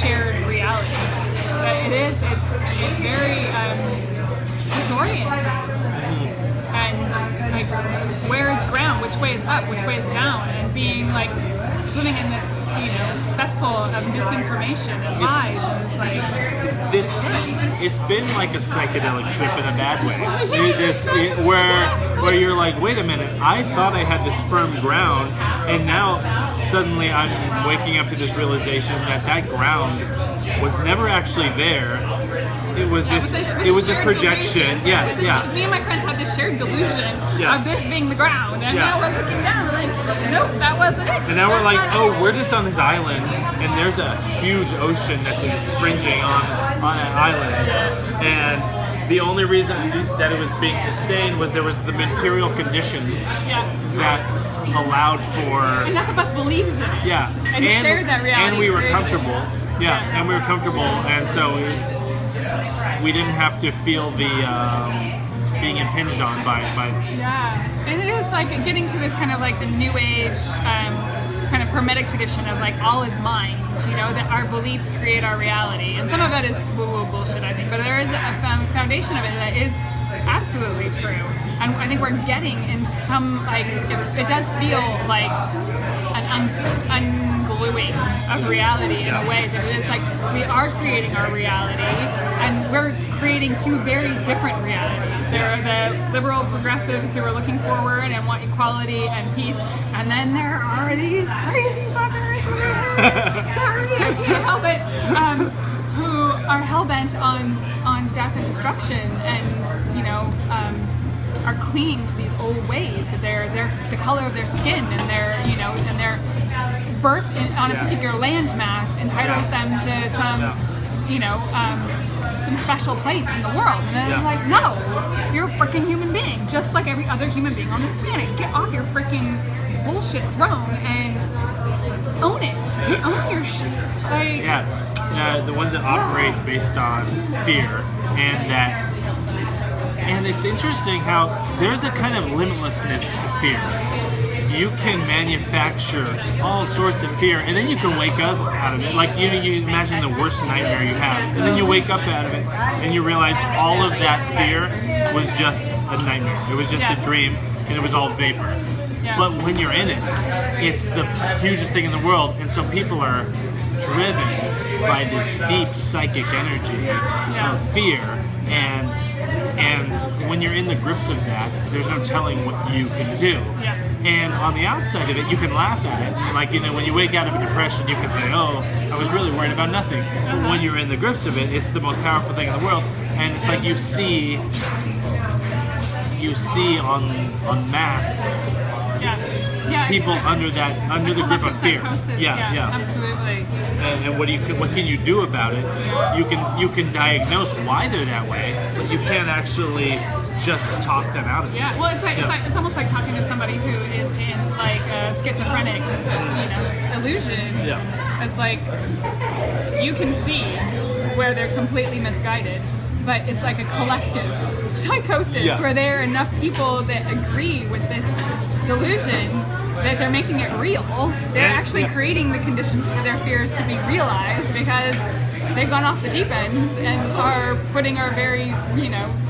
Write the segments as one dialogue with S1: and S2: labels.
S1: shared reality. But it's very disorienting. And like, where is ground? Which way is up? Which way is down? And being like swimming in this, cesspool of misinformation and lies. And it's like
S2: it's been like a psychedelic trip in a bad way. Where you're like, wait a minute, I thought I had this firm ground, and now suddenly I'm waking up to this realization that ground was never actually there. It was this projection.
S1: Delusion.
S2: Yeah.
S1: Me and my friends had this shared delusion
S2: Yeah.
S1: of this being the ground, and now we're looking down, we're like, nope, that wasn't it.
S2: And now we're like, we're just on this island, and there's a huge ocean that's infringing on an island, and the only reason that it was being sustained was there was the material conditions that allowed for
S1: enough of us believed in it.
S2: Yeah,
S1: and shared that reality.
S2: And we were comfortable. Yeah, and we were comfortable, and so we didn't have to feel the being impinged on by.
S1: Yeah, and it is like getting to this kind of like the new age kind of hermetic tradition of like all is mind. That our beliefs create our reality, and some of that is woo-woo bullshit, I think, but there is a foundation of it that is absolutely true. And I think we're getting in some, like, it does feel like an ungluing of reality in a way that it is like we are creating our reality, and we're creating two very different realities. There are the liberal progressives who are looking forward and want equality and peace, and then there are these crazy fuckers, sorry, I can't help it, who are hell-bent on death and destruction, and are clinging to these old ways. Their the color of their skin and their birth on a particular landmass entitles them to some special place in the world. And then it's like, no, you're a freaking human being, just like every other human being on this planet. Get off your freaking bullshit throne and own it. Own your shit.
S2: The ones that operate based on fear, and it's interesting how there's a kind of limitlessness to fear. You can manufacture all sorts of fear, and then you can wake up out of it. Like you imagine the worst nightmare you have, and then you wake up out of it, and you realize all of that fear was just a nightmare. It was just a dream, and it was all vapor.
S1: Yeah.
S2: But when you're in it, it's the hugest thing in the world, and so people are driven by this deep psychic energy of fear, and when you're in the grips of that, there's no telling what you can do.
S1: Yeah.
S2: And on the outside of it, you can laugh at it. Like, when you wake out of a depression, you can say, oh, I was really worried about nothing. But when you're in the grips of it, it's the most powerful thing in the world. And it's like you see on mass people under the grip of fear.
S1: Yeah, absolutely.
S2: And what can you do about it? You can diagnose why they're that way, but you can't actually just talk them out of it.
S1: Yeah, well, it's almost like talking to somebody who is in like a schizophrenic, illusion.
S2: Yeah.
S1: It's like you can see where they're completely misguided, but it's like a collective psychosis where there are enough people that agree with this delusion that they're making it real. They're actually creating the conditions for their fears to be realized because they've gone off the deep end and are putting our very,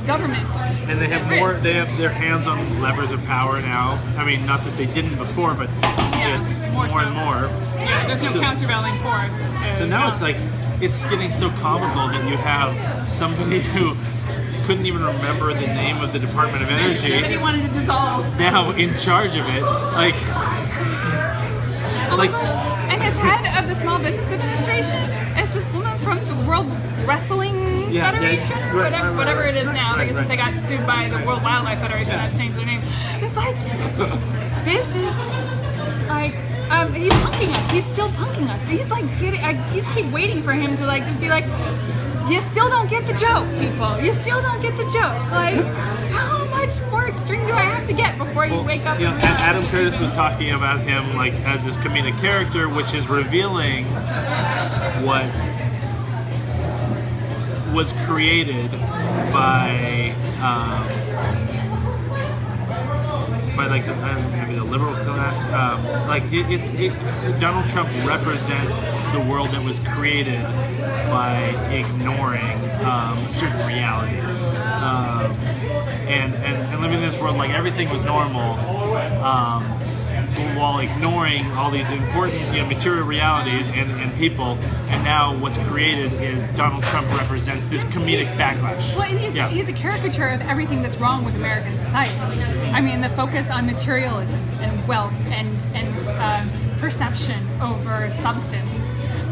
S1: government.
S2: And they have they have their hands on levers of power now. I mean, not that they didn't before, but it's more and more.
S1: Yeah, there's no countervailing force.
S2: So now it's like, it's getting so comical that you have somebody who couldn't even remember the name of the Department of Energy.
S1: Somebody wanted to dissolve.
S2: Now in charge of it, like.
S1: And as head of the Small Business Administration, it's this woman from the World Wrestling Federation, or whatever it is now, because since they got sued by the World Wildlife Federation, that changed their name. It's like, this is like, he's punking us. He's still punking us. He's like I just keep waiting for him to just be like, you still don't get the joke, people. You still don't get the joke. Like, how much more extreme do I have to get before you wake up?
S2: And Adam Curtis was talking about him as this comedic character, which is revealing what was created by by like maybe the liberal class. Donald Trump represents the world that was created by ignoring certain realities, and living in this world like everything was normal. While ignoring all these important material realities and people, and now what's created is Donald Trump represents this comedic backlash.
S1: Well, and he's a caricature of everything that's wrong with American society. I mean, the focus on materialism and wealth and perception over substance,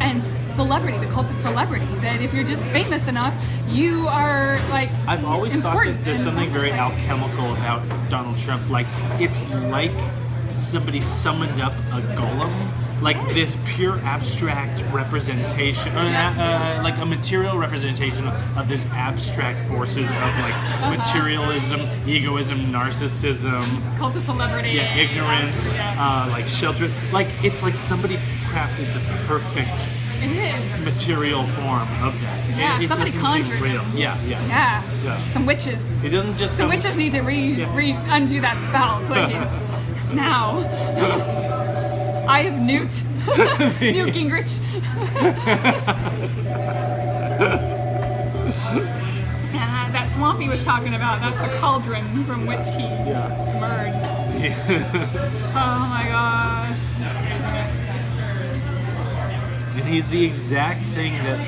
S1: and celebrity, the cult of celebrity, that if you're just famous enough, you are like
S2: I've always thought that there's something very
S1: like,
S2: alchemical about Donald Trump. Like, it's like somebody summoned up a golem, like this pure abstract representation, like a material representation of this abstract forces of like materialism, egoism, narcissism,
S1: cult of celebrity,
S2: ignorance, like shelter. Like, it's like somebody crafted the perfect material form of that.
S1: Yeah,
S2: it
S1: somebody
S2: doesn't
S1: conjured
S2: seem real.
S1: him.
S2: Yeah.
S1: Some witches.
S2: It doesn't just
S1: Some witches need to undo that spell, please. Now, I have Newt Gingrich. That swamp he was talking about, that's the cauldron from which he emerged. Oh my gosh, that's craziness.
S2: And he's the exact thing that